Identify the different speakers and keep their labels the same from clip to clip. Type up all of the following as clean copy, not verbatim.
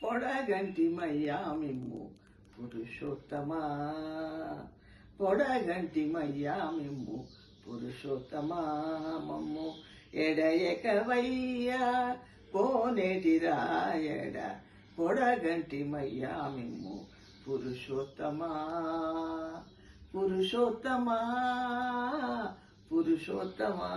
Speaker 1: పొడగంటిమయ్యా మిమ్ము పురుషోత్తమా, పొడగంటిమయ్యా మిమ్ము పురుషోత్తమా. మమ్ము ఎడయకవయ్యా కోనేటి రాయడ, పొడగంటిమయ్యా మిమ్ము పురుషోత్తమా. పురుషోత్తమా పురుషోత్తమా,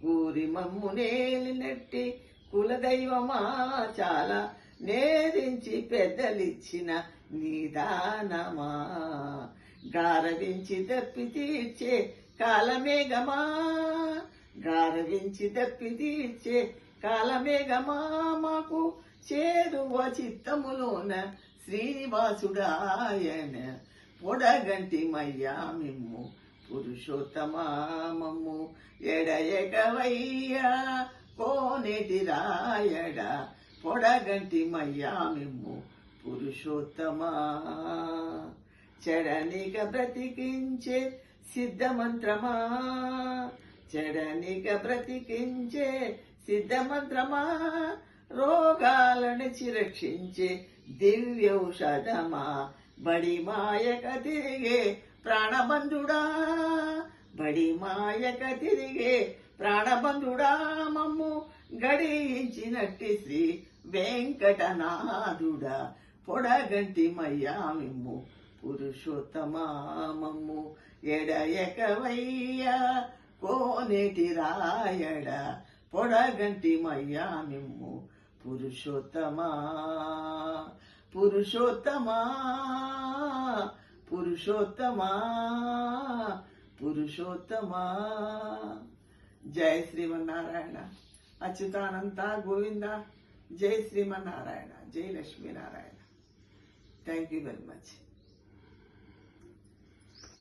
Speaker 1: ఊరి మమ్ము నేలినట్టి కులదైవమా, చాలా నేరించి పెద్దలిచ్చిన నిదానమా, గారవించి దప్పి తీర్చే కాలమేఘమా, గారవించి దప్పి తీర్చే కాలమేఘమా, మాకు చేరువ చిత్తములోన శ్రీనివాసుడాయన, పొడగంటిమయ్యా మిమ్ము పురుషోత్తమా. మమ్ము ఎడయకవయ్యా కోనేటి రాయడ, పొడగంటిమయ్యా మిమ్ము పురుషోత్తమా. చెడనిక బ్రతికించే సిద్ధమంత్రమా, చెడనిక బ్రతికించే సిద్ధమంత్రమా, రోగాలను చిరక్షించే దివ్యౌషధమా, బడి మాయక తిరిగే ప్రాణబంధుడా, బడి మాయక తిరిగే ప్రాణబంధుడా, మమ్ము గడించినట్టి శ్రీ వెంకటనాథుడా, పొడగంటిమయ్యా మిమ్ము పురుషోత్తమా. మమ్ము ఎడయకవయ్యా కోనేటి రాయడ, పొడగంటిమయ్యా మిమ్ము పురుషోత్తమా. పురుషోత్తమా పురుషోత్తమా పురుషోత్తమా. జై శ్రీమన్నారాయణ. అచ్యుతానంత గోవింద. జై శ్రీమన్నారాయణ. జై Lakshminarayana. Thank you very much.